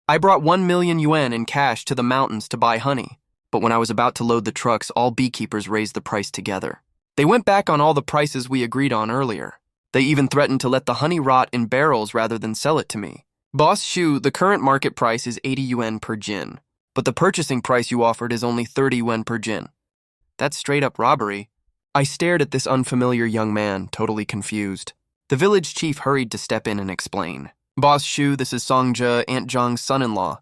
I brought 1 million yuan in cash to the mountains to buy honey, but when I was about to load the trucks, all beekeepers raised the price together. They went back on all the prices we agreed on earlier. They even threatened to let the honey rot in barrels rather than sell it to me. Boss Shu, the current market price is 80 yuan per jin, but the purchasing price you offered is only 30 yuan per jin. That's straight up robbery. I stared at this unfamiliar young man, totally confused. The village chief hurried to step in and explain. Boss Shu, this is Songja, Aunt Zhang's son-in-law.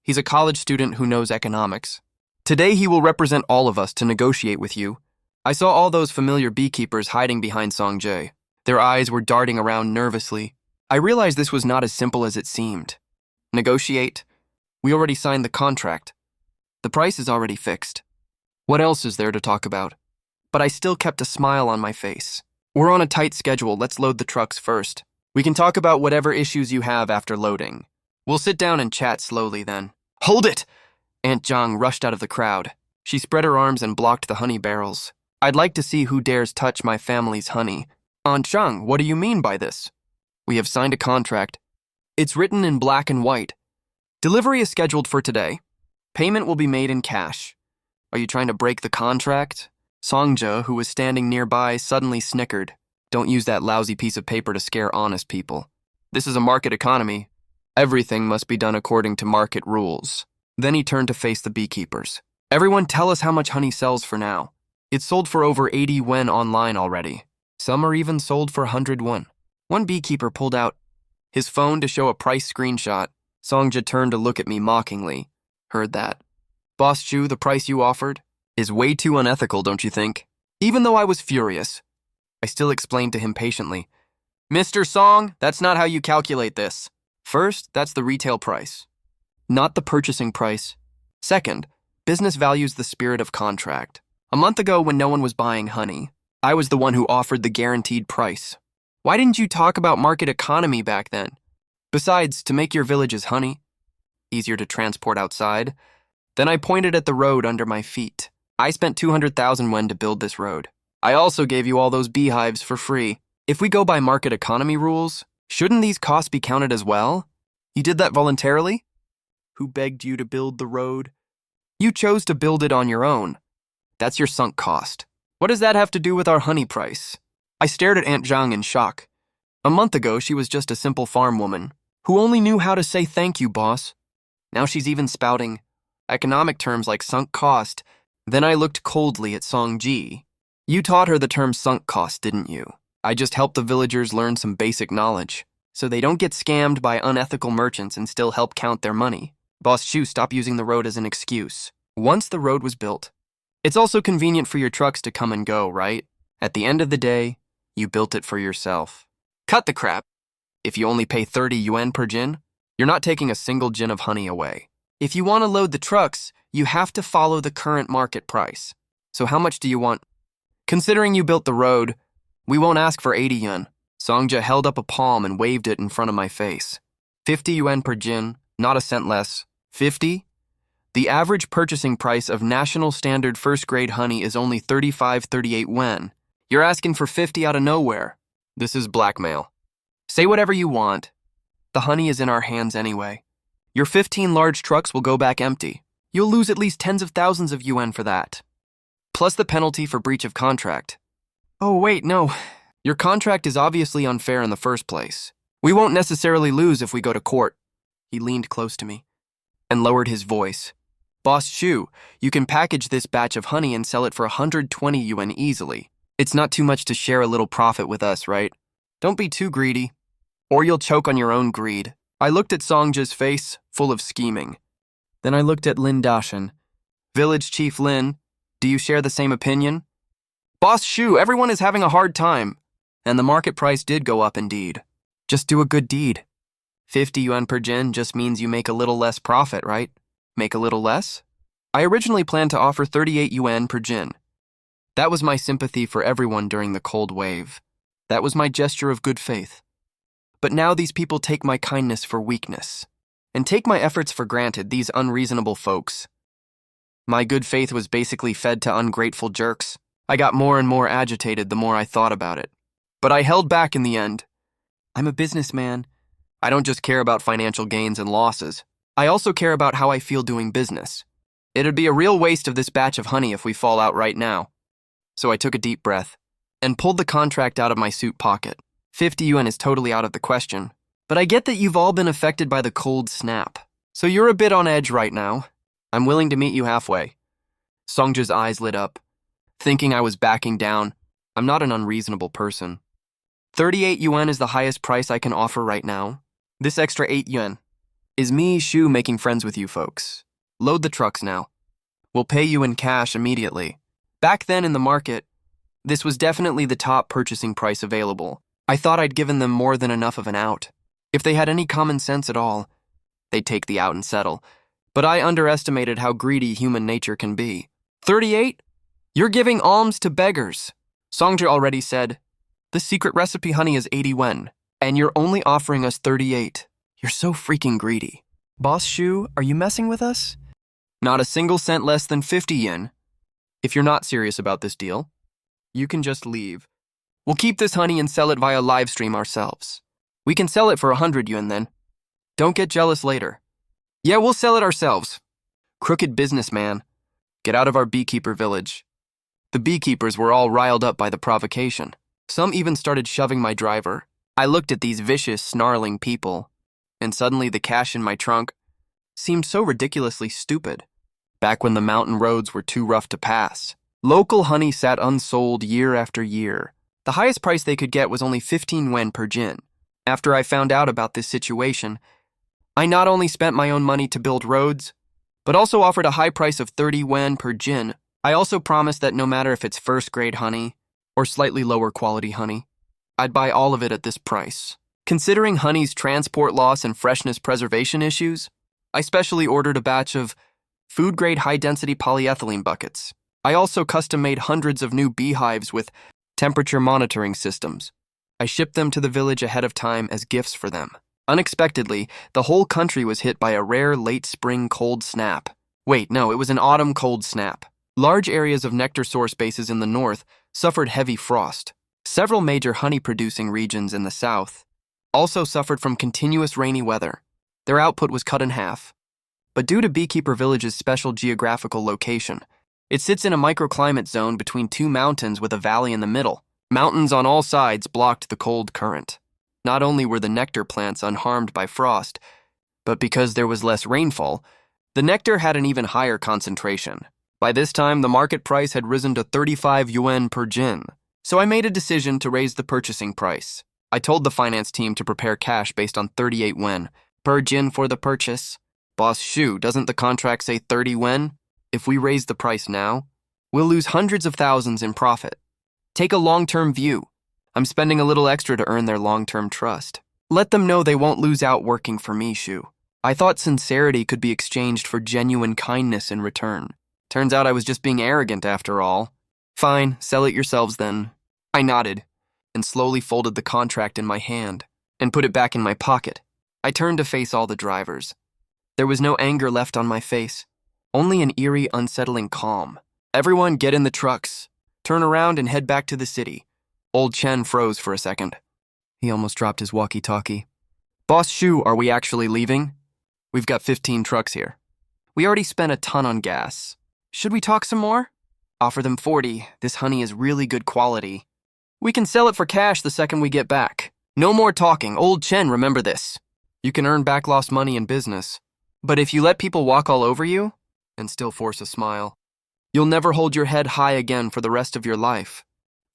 He's a college student who knows economics. Today he will represent all of us to negotiate with you. I saw all those familiar beekeepers hiding behind Songjae. Their eyes were darting around nervously. I realized this was not as simple as it seemed. Negotiate? We already signed the contract. The price is already fixed. What else is there to talk about? But I still kept a smile on my face. We're on a tight schedule, let's load the trucks first. We can talk about whatever issues you have after loading. We'll sit down and chat slowly then. Hold it! Aunt Zhang rushed out of the crowd. She spread her arms and blocked the honey barrels. I'd like to see who dares touch my family's honey. Aunt Zhang, what do you mean by this? We have signed a contract. It's written in black and white. Delivery is scheduled for today. Payment will be made in cash. Are you trying to break the contract? Songja, who was standing nearby, suddenly snickered. Don't use that lousy piece of paper to scare honest people. This is a market economy. Everything must be done according to market rules. Then he turned to face the beekeepers. Everyone tell us how much honey sells for now. It's sold for over 80 yuan online already. Some are even sold for 100 yuan. One beekeeper pulled out his phone to show a price screenshot. Songja turned to look at me mockingly. Heard that. Boss Chu, the price you offered is way too unethical, don't you think? Even though I was furious, I still explained to him patiently. Mr. Song, that's not how you calculate this. First, that's the retail price, not the purchasing price. Second, business values the spirit of contract. A month ago, when no one was buying honey, I was the one who offered the guaranteed price. Why didn't you talk about market economy back then? Besides, to make your villages honey, easier to transport outside. Then I pointed at the road under my feet. I spent 200,000 yuan to build this road. I also gave you all those beehives for free. If we go by market economy rules, shouldn't these costs be counted as well? You did that voluntarily? Who begged you to build the road? You chose to build it on your own. That's your sunk cost. What does that have to do with our honey price? I stared at Aunt Zhang in shock. A month ago, she was just a simple farm woman who only knew how to say thank you, boss. Now she's even spouting economic terms like sunk cost. Then I looked coldly at Song Ji. You taught her the term sunk cost, didn't you? I just helped the villagers learn some basic knowledge, so they don't get scammed by unethical merchants and still help count their money. Boss Chu, stop using the road as an excuse. Once the road was built, it's also convenient for your trucks to come and go, right? At the end of the day, you built it for yourself. Cut the crap. If you only pay 30 yuan per jin, you're not taking a single jin of honey away. If you want to load the trucks, you have to follow the current market price. So how much do you want? Considering you built the road, we won't ask for 80 yuan. Songja held up a palm and waved it in front of my face. 50 yuan per jin, not a cent less. 50? The average purchasing price of national standard first-grade honey is only 35-38 yuan. You're asking for 50 out of nowhere. This is blackmail. Say whatever you want. The honey is in our hands anyway. Your 15 large trucks will go back empty. You'll lose at least tens of thousands of yuan for that. Plus the penalty for breach of contract. Oh, wait, no. Your contract is obviously unfair in the first place. We won't necessarily lose if we go to court. He leaned close to me and lowered his voice. Boss Shu, you can package this batch of honey and sell it for 120 yuan easily. It's not too much to share a little profit with us, right? Don't be too greedy, or you'll choke on your own greed. I looked at Songja's face, full of scheming. Then I looked at Lin Dashan. Village Chief Lin, do you share the same opinion? Boss Shu, everyone is having a hard time, and the market price did go up indeed. Just do a good deed. 50 yuan per jin just means you make a little less profit, right? Make a little less? I originally planned to offer 38 yuan per jin. That was my sympathy for everyone during the cold wave. That was my gesture of good faith. But now these people take my kindness for weakness, and take my efforts for granted, these unreasonable folks. My good faith was basically fed to ungrateful jerks. I got more and more agitated the more I thought about it. But I held back in the end. I'm a businessman. I don't just care about financial gains and losses. I also care about how I feel doing business. It'd be a real waste of this batch of honey if we fall out right now. So I took a deep breath and pulled the contract out of my suit pocket. 50 yuan is totally out of the question, but I get that you've all been affected by the cold snap. So you're a bit on edge right now. I'm willing to meet you halfway. Songja's eyes lit up, thinking I was backing down. I'm not an unreasonable person. 38 yuan is the highest price I can offer right now. This extra 8 yuan is me, Shu, making friends with you folks. Load the trucks now. We'll pay you in cash immediately. Back then in the market, this was definitely the top purchasing price available. I thought I'd given them more than enough of an out. If they had any common sense at all, they'd take the out and settle. But I underestimated how greedy human nature can be. 38? You're giving alms to beggars. Songja already said, the secret recipe honey is 80 yuan, and you're only offering us 38. You're so freaking greedy. Boss Shu, are you messing with us? Not a single cent less than 50 yen. If you're not serious about this deal, you can just leave. We'll keep this honey and sell it via live stream ourselves. We can sell it for 100 yuan then. Don't get jealous later. Yeah, we'll sell it ourselves. Crooked businessman. Get out of our beekeeper village. The beekeepers were all riled up by the provocation. Some even started shoving my driver. I looked at these vicious, snarling people, and suddenly the cash in my trunk seemed so ridiculously stupid. Back when the mountain roads were too rough to pass, local honey sat unsold year after year. The highest price they could get was only 15 yuan per jin. After I found out about this situation, I not only spent my own money to build roads, but also offered a high price of 30 yuan per jin. I also promised that no matter if it's first-grade honey or slightly lower quality honey, I'd buy all of it at this price. Considering honey's transport loss and freshness preservation issues, I specially ordered a batch of food-grade high-density polyethylene buckets. I also custom-made hundreds of new beehives with temperature monitoring systems. I shipped them to the village ahead of time as gifts for them. Unexpectedly, the whole country was hit by a rare late-spring cold snap. Wait, no, it was an autumn cold snap. Large areas of nectar source bases in the north suffered heavy frost. Several major honey-producing regions in the south also suffered from continuous rainy weather. Their output was cut in half. But due to Beekeeper Village's special geographical location, it sits in a microclimate zone between two mountains with a valley in the middle. Mountains on all sides blocked the cold current. Not only were the nectar plants unharmed by frost, but because there was less rainfall, the nectar had an even higher concentration. By this time, the market price had risen to 35 yuan per jin, so I made a decision to raise the purchasing price. I told the finance team to prepare cash based on 38 yuan per jin for the purchase. Boss Shu, doesn't the contract say 30 yuan? If we raise the price now, we'll lose hundreds of thousands in profit. Take a long-term view. I'm spending a little extra to earn their long-term trust. Let them know they won't lose out working for me, Shu. I thought sincerity could be exchanged for genuine kindness in return. Turns out I was just being arrogant after all. Fine, sell it yourselves then. I nodded and slowly folded the contract in my hand and put it back in my pocket. I turned to face all the drivers. There was no anger left on my face, only an eerie, unsettling calm. Everyone get in the trucks. Turn around and head back to the city. Old Chen froze for a second. He almost dropped his walkie-talkie. Boss Shu, are we actually leaving? We've got 15 trucks here. We already spent a ton on gas. Should we talk some more? Offer them 40. This honey is really good quality. We can sell it for cash the second we get back. No more talking. Old Chen, remember this. You can earn back lost money in business. But if you let people walk all over you and still force a smile, you'll never hold your head high again for the rest of your life.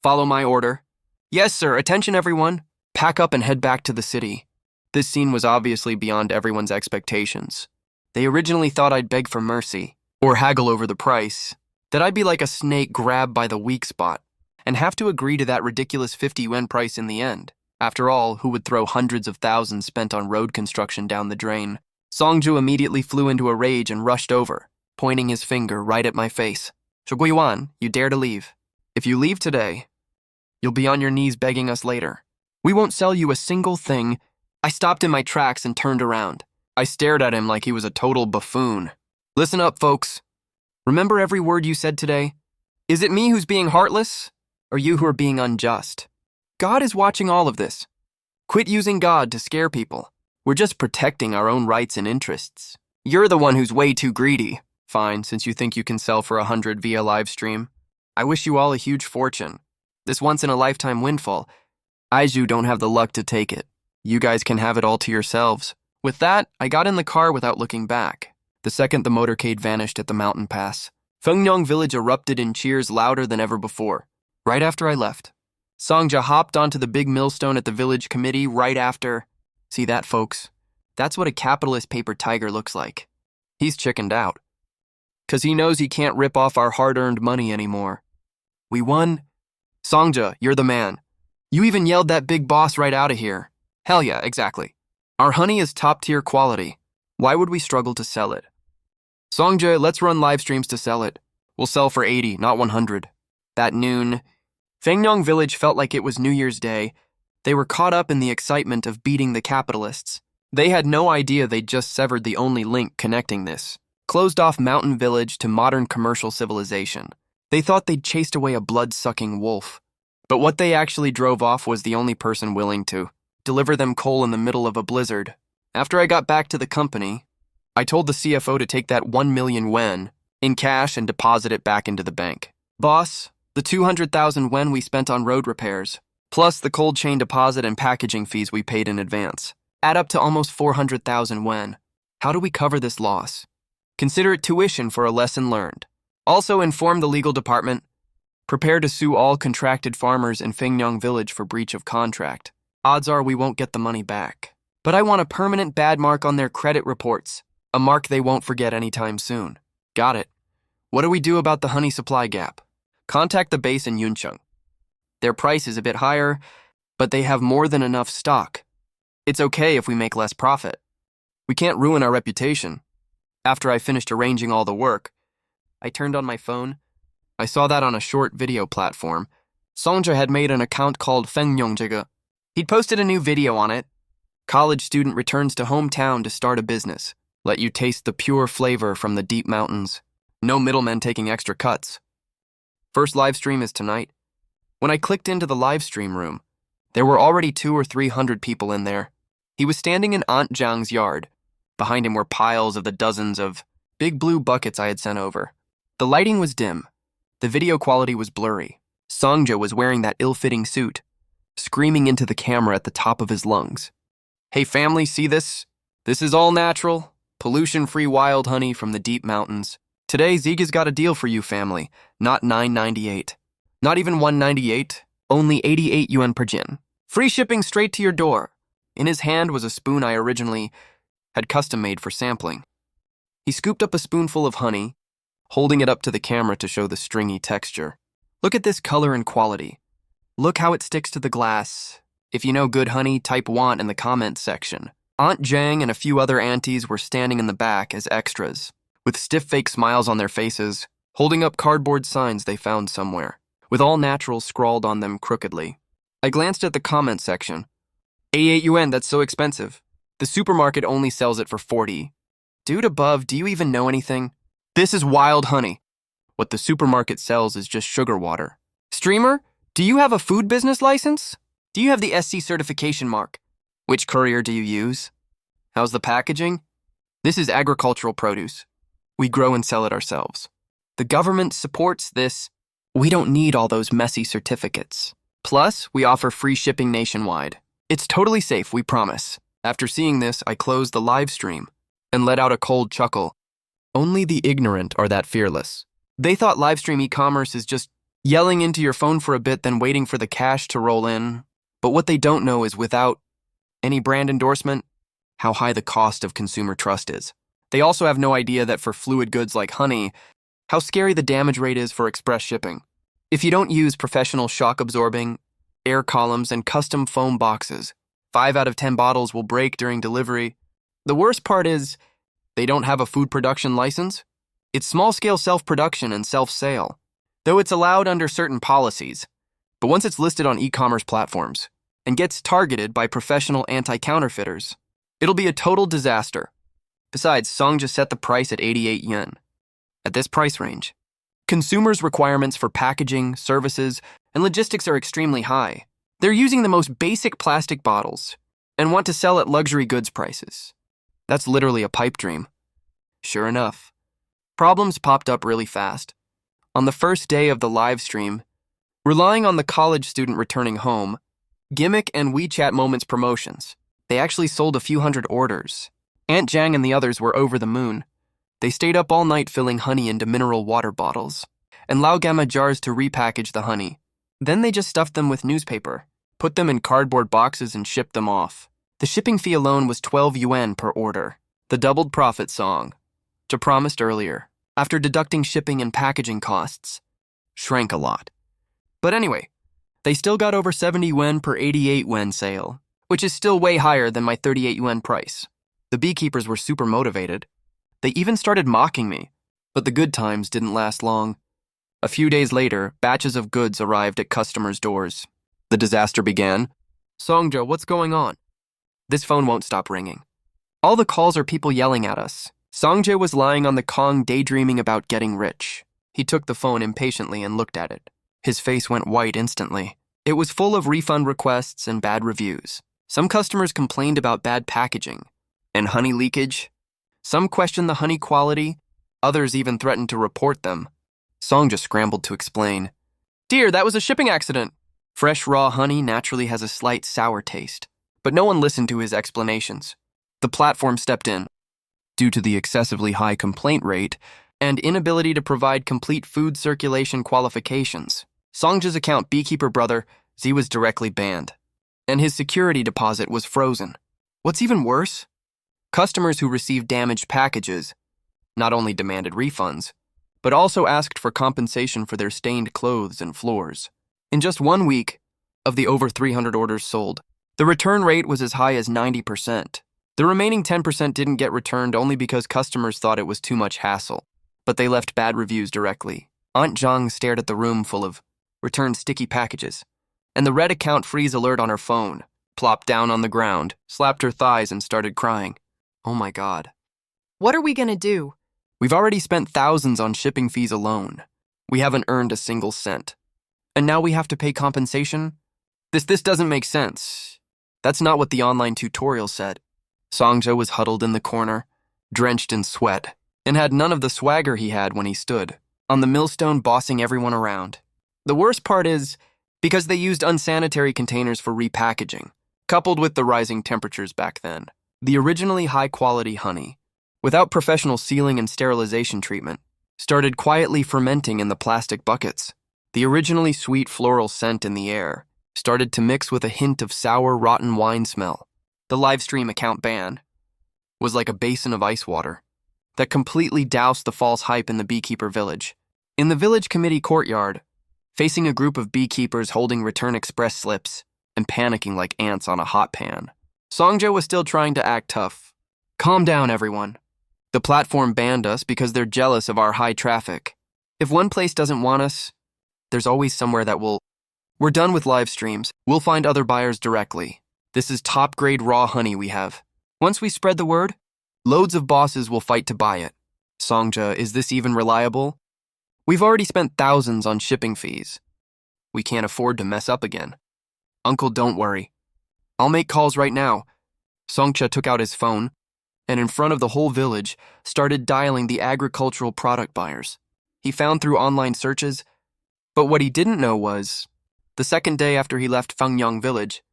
Follow my order. Yes, sir. Attention, everyone. Pack up and head back to the city. This scene was obviously beyond everyone's expectations. They originally thought I'd beg for mercy or haggle over the price, that I'd be like a snake grabbed by the weak spot and have to agree to that ridiculous 50 yuan price in the end. After all, who would throw hundreds of thousands spent on road construction down the drain? Songju immediately flew into a rage and rushed over, pointing his finger right at my face. Yuan, you dare to leave. If you leave today, you'll be on your knees begging us later. We won't sell you a single thing. I stopped in my tracks and turned around. I stared at him like he was a total buffoon. Listen up, folks. Remember every word you said today? Is it me who's being heartless, or you who are being unjust? God is watching all of this. Quit using God to scare people. We're just protecting our own rights and interests. You're the one who's way too greedy. Fine, since you think you can sell for 100 via live stream. I wish you all a huge fortune. This once-in-a-lifetime windfall. Aiju don't have the luck to take it. You guys can have it all to yourselves. With that, I got in the car without looking back. The second the motorcade vanished at the mountain pass, Fengyong village erupted in cheers louder than ever before. Right after I left, Songja hopped onto the big millstone at the village committee right after. See that, folks? That's what a capitalist paper tiger looks like. He's chickened out. 'Cause he knows he can't rip off our hard-earned money anymore. We won. Songja, you're the man. You even yelled that big boss right out of here. Hell yeah, exactly. Our honey is top-tier quality. Why would we struggle to sell it? Songja, let's run live streams to sell it. We'll sell for 80, not 100. That noon, Fengyong village felt like it was New Year's Day. They were caught up in the excitement of beating the capitalists. They had no idea they'd just severed the only link connecting this closed-off mountain village to modern commercial civilization. They thought they'd chased away a blood-sucking wolf. But what they actually drove off was the only person willing to deliver them coal in the middle of a blizzard. After I got back to the company, I told the CFO to take that 1 million yuan in cash and deposit it back into the bank. Boss, the 200,000 yuan we spent on road repairs, plus the cold chain deposit and packaging fees we paid in advance, add up to almost 400,000 yuan. How do we cover this loss? Consider it tuition for a lesson learned. Also inform the legal department. Prepare to sue all contracted farmers in Fengyong village for breach of contract. Odds are we won't get the money back. But I want a permanent bad mark on their credit reports, a mark they won't forget anytime soon. Got it. What do we do about the honey supply gap? Contact the base in Yuncheng. Their price is a bit higher, but they have more than enough stock. It's okay if we make less profit. We can't ruin our reputation. After I finished arranging all the work, I turned on my phone. I saw that on a short video platform, Songja had made an account called Fengyongjiga. He'd posted a new video on it. College student returns to hometown to start a business. Let you taste the pure flavor from the deep mountains. No middlemen taking extra cuts. First live stream is tonight. When I clicked into the live stream room, there were already 200 or 300 people in there. He was standing in Aunt Zhang's yard. Behind him were piles of the dozens of big blue buckets I had sent over. The lighting was dim. The video quality was blurry. Songja was wearing that ill-fitting suit, screaming into the camera at the top of his lungs. Hey family, see this? This is all natural, pollution-free wild honey from the deep mountains. Today, Ziga's got a deal for you, family. Not $9.98. Not even $1.98. Only 88 yuan per jin. Free shipping straight to your door. In his hand was a spoon I originally had custom-made for sampling. He scooped up a spoonful of honey, holding it up to the camera to show the stringy texture. Look at this color and quality. Look how it sticks to the glass. If you know good honey, type want in the comments section. Aunt Zhang and a few other aunties were standing in the back as extras, with stiff fake smiles on their faces, holding up cardboard signs they found somewhere, with all natural scrawled on them crookedly. I glanced at the comment section. 88 yuan, that's so expensive. The supermarket only sells it for 40. Dude above, do you even know anything? This is wild honey. What the supermarket sells is just sugar water. Streamer, do you have a food business license? Do you have the SC certification mark? Which courier do you use? How's the packaging? This is agricultural produce. We grow and sell it ourselves. The government supports this. We don't need all those messy certificates. Plus, we offer free shipping nationwide. It's totally safe, we promise. After seeing this, I closed the live stream and let out a cold chuckle. Only the ignorant are that fearless. They thought live stream e-commerce is just yelling into your phone for a bit, then waiting for the cash to roll in. But what they don't know is without any brand endorsement, how high the cost of consumer trust is. They also have no idea that for fluid goods like honey, how scary the damage rate is for express shipping. If you don't use professional shock-absorbing, air columns, and custom foam boxes, 5 out of 10 bottles will break during delivery. The worst part is, they don't have a food production license. It's small-scale self-production and self-sale, though it's allowed under certain policies. But once it's listed on e-commerce platforms and gets targeted by professional anti-counterfeiters, it'll be a total disaster. Besides, Songja set the price at 88 yuan. At this price range, consumers' requirements for packaging, services, and logistics are extremely high. They're using the most basic plastic bottles and want to sell at luxury goods prices. That's literally a pipe dream. Sure enough, problems popped up really fast. On the first day of the live stream, relying on the college student returning home, Gimmick and WeChat Moments promotions, they actually sold a few hundred orders. Aunt Jang and the others were over the moon. They stayed up all night filling honey into mineral water bottles and Laogama jars to repackage the honey. Then they just stuffed them with newspaper, put them in cardboard boxes and shipped them off. The shipping fee alone was 12 yuan per order. The doubled profit song, which I promised earlier, after deducting shipping and packaging costs, shrank a lot. But anyway, they still got over 70 yuan per 88 yuan sale, which is still way higher than my 38 yuan price. The beekeepers were super motivated. They even started mocking me, but the good times didn't last long. A few days later, batches of goods arrived at customers' doors. The disaster began. Songja, what's going on? This phone won't stop ringing. All the calls are people yelling at us. Songjae was lying on the Kong daydreaming about getting rich. He took the phone impatiently and looked at it. His face went white instantly. It was full of refund requests and bad reviews. Some customers complained about bad packaging and honey leakage. Some questioned the honey quality. Others even threatened to report them. Songja scrambled to explain. Dear, that was a shipping accident. Fresh raw honey naturally has a slight sour taste, but no one listened to his explanations. The platform stepped in. Due to the excessively high complaint rate and inability to provide complete food circulation qualifications, Songja's account beekeeper brother, Z, was directly banned, and his security deposit was frozen. What's even worse? Customers who received damaged packages not only demanded refunds, but also asked for compensation for their stained clothes and floors. In just 1 week, of the over 300 orders sold, the return rate was as high as 90%. The remaining 10% didn't get returned only because customers thought it was too much hassle, but they left bad reviews directly. Aunt Zhang stared at the room full of returned sticky packages, and the red account freeze alert on her phone, plopped down on the ground, slapped her thighs, and started crying. Oh my God. What are we gonna do? We've already spent thousands on shipping fees alone. We haven't earned a single cent. And now we have to pay compensation? This doesn't make sense. That's not what the online tutorial said. Songja was huddled in the corner, drenched in sweat, and had none of the swagger he had when he stood on the millstone bossing everyone around. The worst part is, because they used unsanitary containers for repackaging, coupled with the rising temperatures back then, the originally high-quality honey, without professional sealing and sterilization treatment, started quietly fermenting in the plastic buckets. The originally sweet floral scent in the air started to mix with a hint of sour, rotten wine smell. The livestream account ban was like a basin of ice water that completely doused the false hype in the beekeeper village. In the village committee courtyard, facing a group of beekeepers holding return express slips and panicking like ants on a hot pan, Songja was still trying to act tough. Calm down, everyone. The platform banned us because they're jealous of our high traffic. If one place doesn't want us, there's always somewhere that will. We're done with live streams. We'll find other buyers directly. This is top-grade raw honey we have. Once we spread the word, loads of bosses will fight to buy it. Songja, is this even reliable? We've already spent thousands on shipping fees. We can't afford to mess up again. Uncle, don't worry. I'll make calls right now. Songja took out his phone and in front of the whole village started dialing the agricultural product buyers. He found through online searches, but what he didn't know was, the second day after he left Fengyang Village,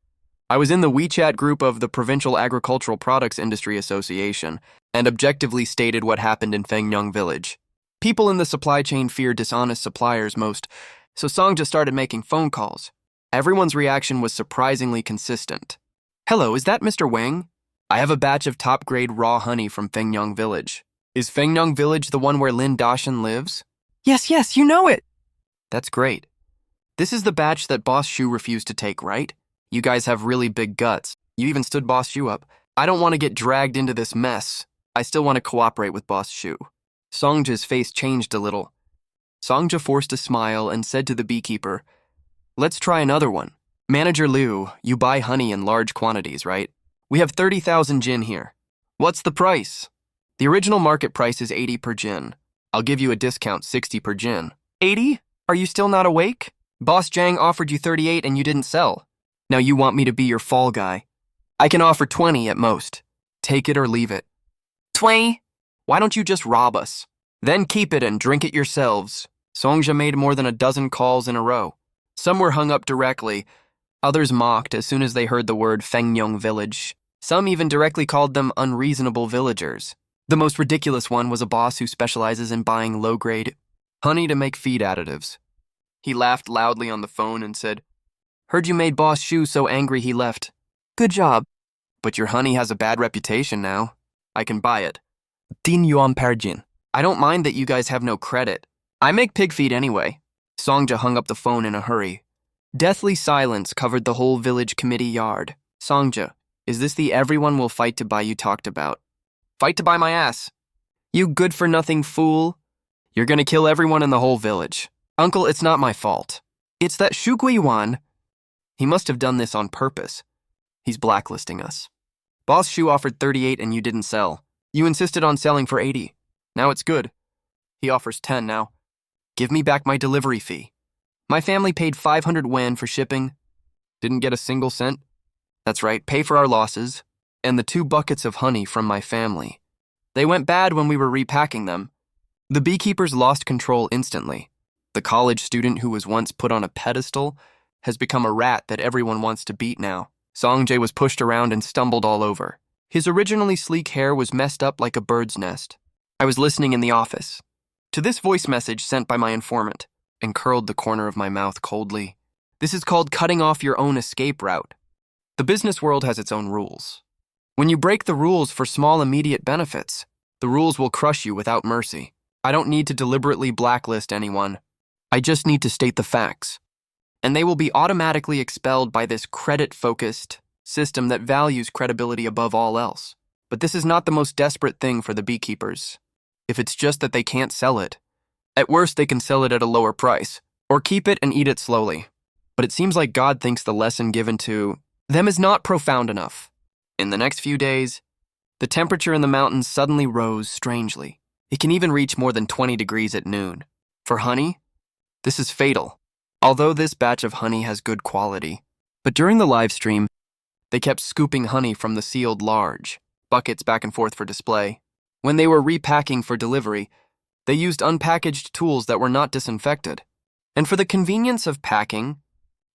I was in the WeChat group of the Provincial Agricultural Products Industry Association and objectively stated what happened in Fengyang Village. People in the supply chain fear dishonest suppliers most, so Songja started making phone calls. Everyone's reaction was surprisingly consistent. Hello, is that Mr. Wang? I have a batch of top-grade raw honey from Fengyang Village. Is Fengyang Village the one where Lin Dashan lives? Yes, you know it. That's great. This is the batch that Boss Shu refused to take, right? You guys have really big guts. You even stood Boss Shu up. I don't want to get dragged into this mess. I still want to cooperate with Boss Shu. Songja's face changed a little. Songja forced a smile and said to the beekeeper, Let's try another one. Manager Liu, you buy honey in large quantities, right? We have 30,000 jin here. What's the price? The original market price is 80 per jin. I'll give you a discount, 60 per jin. 80? Are you still not awake? Boss Zhang offered you 38 and you didn't sell. Now you want me to be your fall guy. I can offer 20 at most. Take it or leave it. 20? Why don't you just rob us? Then keep it and drink it yourselves. Songja made more than a dozen calls in a row. Some were hung up directly. Others mocked as soon as they heard the word Fengyong village. Some even directly called them unreasonable villagers. The most ridiculous one was a boss who specializes in buying low-grade honey to make feed additives. He laughed loudly on the phone and said, "Heard you made Boss Shu so angry he left. Good job. But your honey has a bad reputation now. I can buy it. 10 yuan per jin. I don't mind that you guys have no credit. I make pig feed anyway." Songja hung up the phone in a hurry. Deathly silence covered the whole village committee yard. "Songja, is this the everyone will fight to buy you talked about?" "Fight to buy my ass. You good-for-nothing fool. You're gonna kill everyone in the whole village. Uncle, it's not my fault. It's that Shu Yuan. He must have done this on purpose. He's blacklisting us. Boss Shu offered 38 and you didn't sell. You insisted on selling for 80. Now it's good. He offers 10 now. Give me back my delivery fee. My family paid 500 yuan for shipping. Didn't get a single cent. That's right, pay for our losses. And the 2 buckets of honey from my family. They went bad when we were repacking them. The beekeepers lost control instantly. The college student who was once put on a pedestal has become a rat that everyone wants to beat now. Songjae was pushed around and stumbled all over. His originally sleek hair was messed up like a bird's nest. I was listening in the office to this voice message sent by my informant and curled the corner of my mouth coldly. This is called cutting off your own escape route. The business world has its own rules. When you break the rules for small immediate benefits, the rules will crush you without mercy. I don't need to deliberately blacklist anyone. I just need to state the facts. And they will be automatically expelled by this credit-focused system that values credibility above all else. But this is not the most desperate thing for the beekeepers. If it's just that they can't sell it, at worst they can sell it at a lower price, or keep it and eat it slowly. But it seems like God thinks the lesson given to them is not profound enough. In the next few days, the temperature in the mountains suddenly rose strangely. It can even reach more than 20 degrees at noon. For honey, this is fatal. Although this batch of honey has good quality. But during the live stream, they kept scooping honey from the sealed large buckets back and forth for display. When they were repacking for delivery, they used unpackaged tools that were not disinfected. And for the convenience of packing,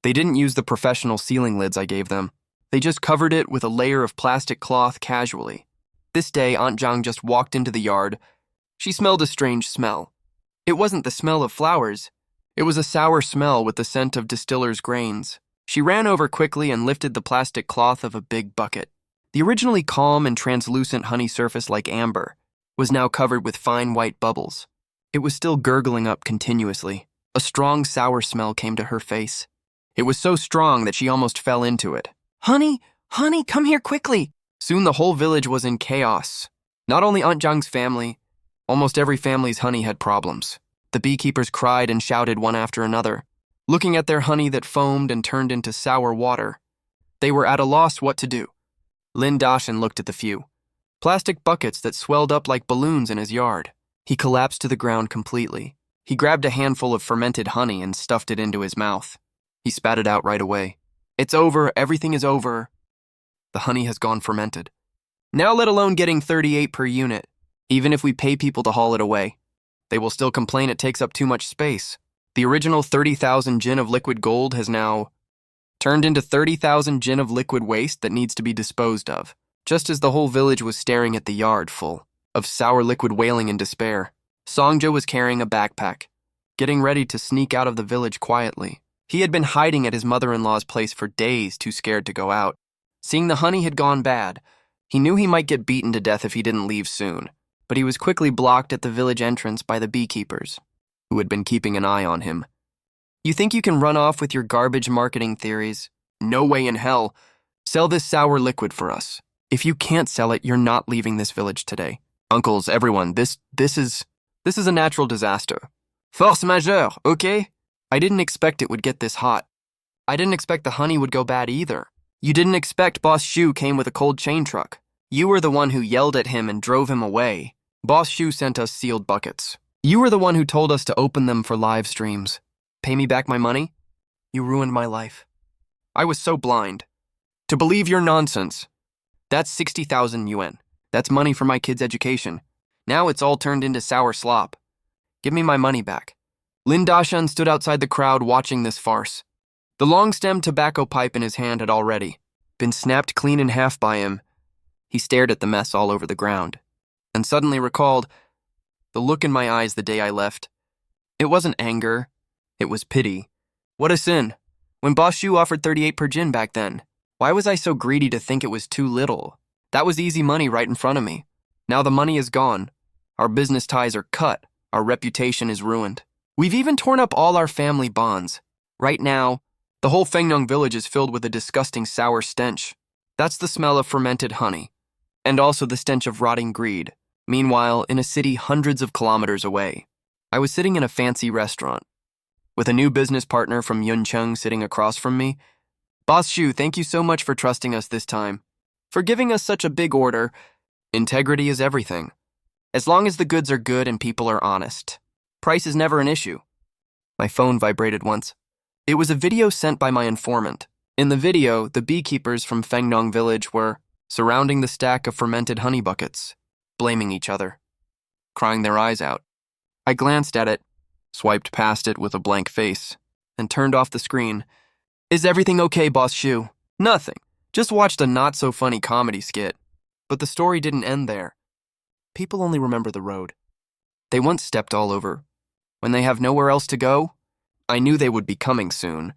they didn't use the professional sealing lids I gave them. They just covered it with a layer of plastic cloth casually. This day, Aunt Zhang just walked into the yard. She smelled a strange smell. It wasn't the smell of flowers. It was a sour smell with the scent of distiller's grains. She ran over quickly and lifted the plastic cloth of a big bucket. The originally calm and translucent honey surface like amber was now covered with fine white bubbles. It was still gurgling up continuously. A strong sour smell came to her face. It was so strong that she almost fell into it. "Honey, honey, come here quickly!" Soon the whole village was in chaos. Not only Aunt Zhang's family, almost every family's honey had problems. The beekeepers cried and shouted one after another, looking at their honey that foamed and turned into sour water. They were at a loss what to do. Lin Dashin looked at the few plastic buckets that swelled up like balloons in his yard. He collapsed to the ground completely. He grabbed a handful of fermented honey and stuffed it into his mouth. He spat it out right away. "It's over, everything is over. The honey has gone fermented. Now let alone getting 38 per unit. Even if we pay people to haul it away, they will still complain it takes up too much space. The original 30,000 jin of liquid gold has now turned into 30,000 jin of liquid waste that needs to be disposed of." Just as the whole village was staring at the yard full of sour liquid wailing in despair, Songja was carrying a backpack, getting ready to sneak out of the village quietly. He had been hiding at his mother-in-law's place for days, too scared to go out. Seeing the honey had gone bad, he knew he might get beaten to death if he didn't leave soon, but he was quickly blocked at the village entrance by the beekeepers, who had been keeping an eye on him. "You think you can run off with your garbage marketing theories? No way in hell. Sell this sour liquid for us. If you can't sell it, you're not leaving this village today. Uncles, everyone, this is a natural disaster. Force majeure, okay? I didn't expect it would get this hot. I didn't expect the honey would go bad either. You didn't expect Boss Shu came with a cold chain truck. You were the one who yelled at him and drove him away. Boss Shu sent us sealed buckets. You were the one who told us to open them for live streams. Pay me back my money? You ruined my life. I was so blind to believe your nonsense. That's 60,000 yuan. That's money for my kid's education. Now it's all turned into sour slop. Give me my money back. Lin Dashan stood outside the crowd watching this farce. The long-stemmed tobacco pipe in his hand had already been snapped clean in half by him. He stared at the mess all over the ground, and suddenly recalled the look in my eyes the day I left. It wasn't anger, it was pity. What a sin. When Boss Shu offered 38 per jin back then, why was I so greedy to think it was too little? That was easy money right in front of me. Now the money is gone. Our business ties are cut. Our reputation is ruined. We've even torn up all our family bonds. Right now, the whole Fengnong village is filled with a disgusting sour stench. That's the smell of fermented honey, and also the stench of rotting greed. Meanwhile, in a city hundreds of kilometers away, I was sitting in a fancy restaurant, with a new business partner from Yuncheng sitting across from me. Boss Shu, thank you so much for trusting us this time. For giving us such a big order. Integrity is everything. As long as the goods are good and people are honest. Price is never an issue. My phone vibrated once. It was a video sent by my informant. In the video, the beekeepers from Fengnong village were surrounding the stack of fermented honey buckets, blaming each other, crying their eyes out. I glanced at it, swiped past it with a blank face, and turned off the screen. Is everything okay, Boss Shu? Nothing. Just watched a not-so-funny comedy skit. But the story didn't end there. People only remember the road. They once stepped all over. When they have nowhere else to go, I knew they would be coming soon.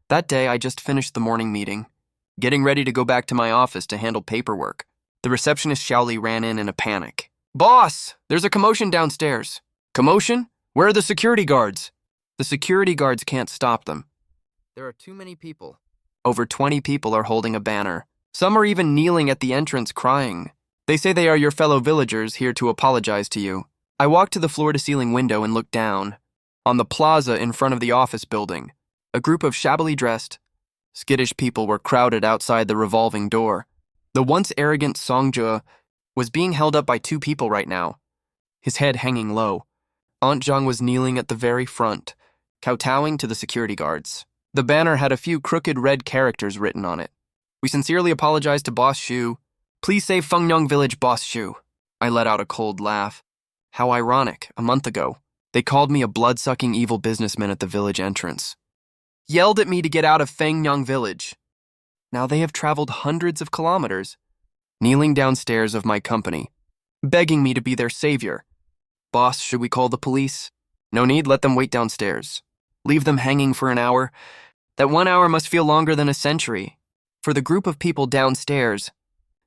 That day, I just finished the morning meeting, getting ready to go back to my office to handle paperwork. The receptionist Xiaoli ran in a panic. Boss, there's a commotion downstairs. Commotion? Where are the security guards? The security guards can't stop them. There are too many people. Over 20 people are holding a banner. Some are even kneeling at the entrance crying. They say they are your fellow villagers here to apologize to you. I walked to the floor-to-ceiling window and looked down. On the plaza in front of the office building, a group of shabbily dressed, skittish people were crowded outside the revolving door. The once arrogant Songjia was being held up by two people right now, his head hanging low. Aunt Zhang was kneeling at the very front, kowtowing to the security guards. The banner had a few crooked red characters written on it. We sincerely apologize to Boss Shu. Please save Fengnong Village, Boss Shu. I let out a cold laugh. How ironic, a month ago, they called me a blood-sucking evil businessman at the village entrance. Yelled at me to get out of Fengnong Village. Now they have traveled hundreds of kilometers, kneeling downstairs of my company, begging me to be their savior. Boss, should we call the police? No need, let them wait downstairs. Leave them hanging for an hour. That 1 hour must feel longer than a century. For the group of people downstairs,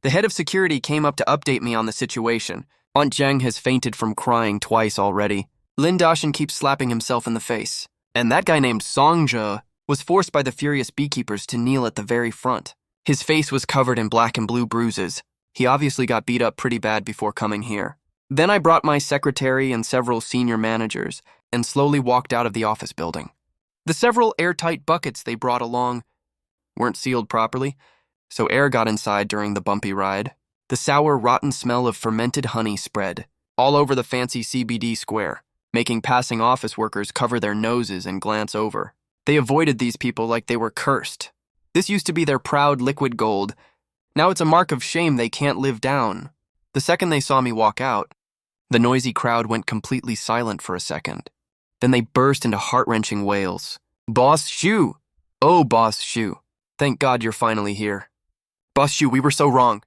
the head of security came up to update me on the situation. Aunt Zheng has fainted from crying twice already. Lin Dashan keeps slapping himself in the face. And that guy named Songjia was forced by the furious beekeepers to kneel at the very front. His face was covered in black and blue bruises. He obviously got beat up pretty bad before coming here. Then I brought my secretary and several senior managers and slowly walked out of the office building. The several airtight buckets they brought along weren't sealed properly, so air got inside during the bumpy ride. The sour, rotten smell of fermented honey spread all over the fancy CBD square, making passing office workers cover their noses and glance over. They avoided these people like they were cursed. This used to be their proud liquid gold. Now it's a mark of shame they can't live down. The second they saw me walk out, the noisy crowd went completely silent for a second. Then they burst into heart-wrenching wails. Boss Shu! Oh, Boss Shu. Thank God you're finally here. Boss Shu, we were so wrong.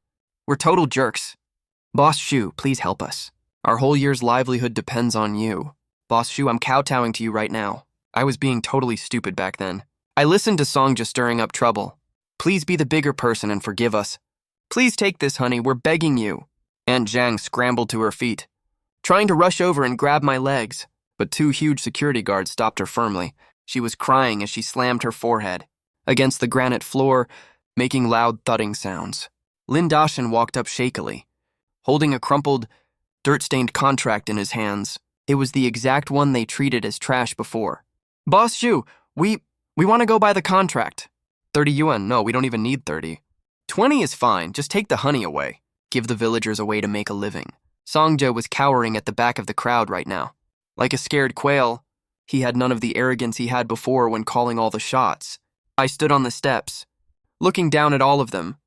We're total jerks. Boss Shu, please help us. Our whole year's livelihood depends on you. Boss Shu, I'm kowtowing to you right now. I was being totally stupid back then. I listened to Songjia stirring up trouble. Please be the bigger person and forgive us. Please take this, honey, we're begging you. Aunt Zhang scrambled to her feet, trying to rush over and grab my legs, but two huge security guards stopped her firmly. She was crying as she slammed her forehead against the granite floor, making loud thudding sounds. Lin Dashan walked up shakily, holding a crumpled, dirt-stained contract in his hands. It was the exact one they treated as trash before. Boss Shu, we want to go buy the contract. 30 yuan, no, we don't even need 30. 20 is fine, just take the honey away. Give the villagers a way to make a living. Songjia was cowering at the back of the crowd right now. Like a scared quail, he had none of the arrogance he had before when calling all the shots. I stood on the steps, looking down at all of them.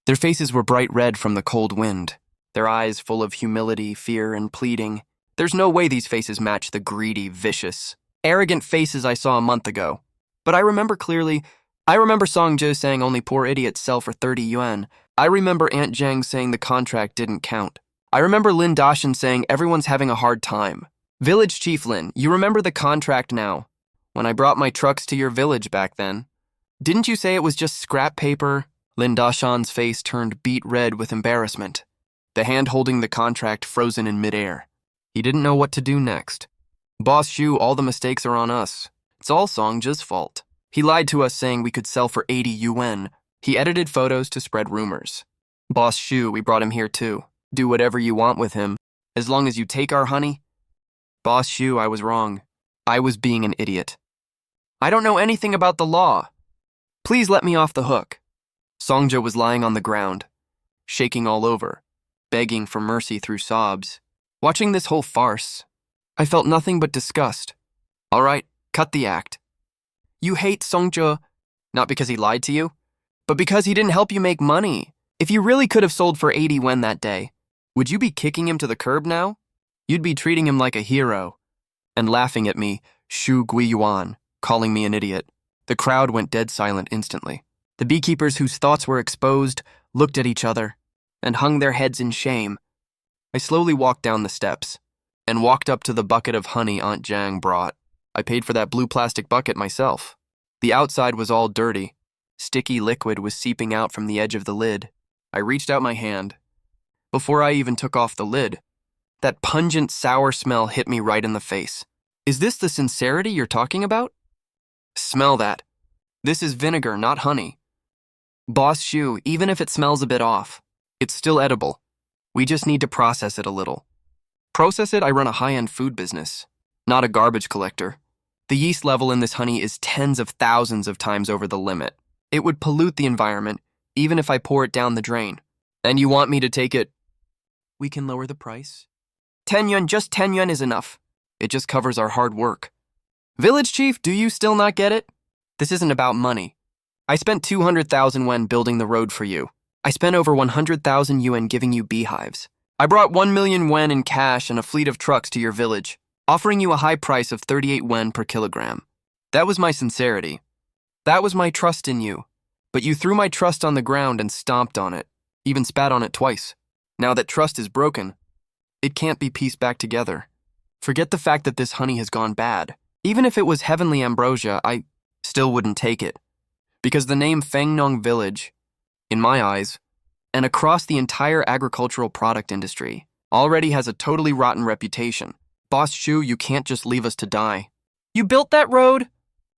Their faces were bright red from the cold wind. their eyes full of humility, fear, and pleading. There's no way these faces match the greedy, vicious, arrogant faces I saw a month ago. But I remember clearly. I remember Song Jo saying only poor idiots sell for 30 yuan. I remember Aunt Zhang saying the contract didn't count. I remember Lin Dashan saying everyone's having a hard time. Village Chief Lin, you remember the contract now. When I brought my trucks to your village back then. Didn't you say it was just scrap paper? Lin Dashan's face turned beet red with embarrassment, the hand holding the contract frozen in midair. He didn't know what to do next. Boss Shu, all the mistakes are on us. It's all Song Ji's fault. He lied to us saying we could sell for 80 yuan. He edited photos to spread rumors. Boss Shu, we brought him here too. Do whatever you want with him, as long as you take our honey. Boss Shu, I was wrong. I was being an idiot. I don't know anything about the law. Please let me off the hook. Songja was lying on the ground, shaking all over, begging for mercy through sobs. Watching this whole farce, I felt nothing but disgust. All right, cut the act. You hate Songja, not because he lied to you, but because he didn't help you make money. If you really could have sold for 80 yuan that day, would you be kicking him to the curb now? You'd be treating him like a hero and laughing at me, Shu Guiyuan, calling me an idiot. The crowd went dead silent instantly. The beekeepers whose thoughts were exposed looked at each other and hung their heads in shame. I slowly walked down the steps and walked up to the bucket of honey Aunt Zhang brought. I paid for that blue plastic bucket myself. The outside was all dirty. Sticky liquid was seeping out from the edge of the lid. I reached out my hand. Before I even took off the lid, that pungent, sour smell hit me right in the face. Is this the sincerity you're talking about? Smell that. This is vinegar, not honey. Boss Shu, even if it smells a bit off, it's still edible. We just need to process it a little. Process it? I run a high-end food business, not a garbage collector. The yeast level in this honey is tens of thousands of times over the limit. It would pollute the environment, even if I pour it down the drain. And you want me to take it? We can lower the price. 10 yuan, just 10 yuan is enough. It just covers our hard work. Village Chief, do you still not get it? This isn't about money. I spent 200,000 yuan building the road for you. I spent over 100,000 yuan giving you beehives. I brought 1 million yuan in cash and a fleet of trucks to your village, offering you a high price of 38 yuan per kilogram. That was my sincerity. That was my trust in you. But you threw my trust on the ground and stomped on it, even spat on it twice. Now that trust is broken, it can't be pieced back together. Forget the fact that this honey has gone bad. Even if it was heavenly ambrosia, I still wouldn't take it. Because the name Fengnong Village, in my eyes, and across the entire agricultural product industry, already has a totally rotten reputation. Boss Shu, you can't just leave us to die. You built that road?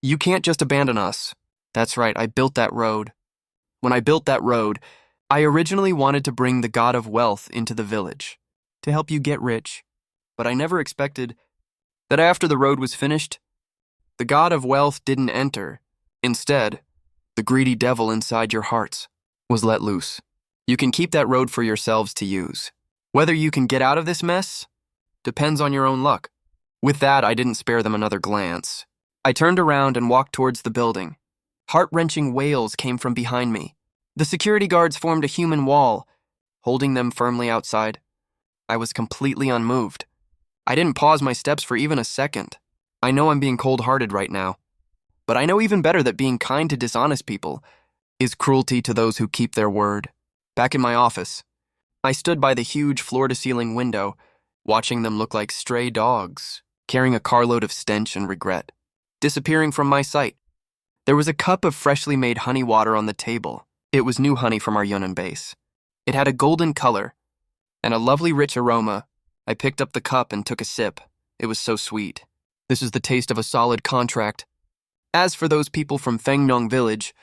You can't just abandon us. That's right, I built that road. When I built that road, I originally wanted to bring the god of wealth into the village, to help you get rich. But I never expected that after the road was finished, the god of wealth didn't enter. Instead, the greedy devil inside your hearts was let loose. You can keep that road for yourselves to use. Whether you can get out of this mess depends on your own luck. With that, I didn't spare them another glance. I turned around and walked towards the building. Heart-wrenching wails came from behind me. The security guards formed a human wall, holding them firmly outside. I was completely unmoved. I didn't pause my steps for even a second. I know I'm being cold-hearted right now, but I know even better that being kind to dishonest people is cruelty to those who keep their word. Back in my office, I stood by the huge floor-to-ceiling window, watching them look like stray dogs, carrying a carload of stench and regret, disappearing from my sight. There was a cup of freshly made honey water on the table. It was new honey from our Yunnan base. It had a golden color and a lovely rich aroma. I picked up the cup and took a sip. It was so sweet. This is the taste of a solid contract. As for those people from Fengnong Village,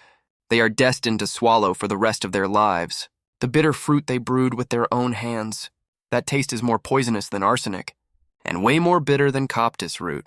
they are destined to swallow for the rest of their lives the bitter fruit they brewed with their own hands. That taste is more poisonous than arsenic, and way more bitter than coptis root.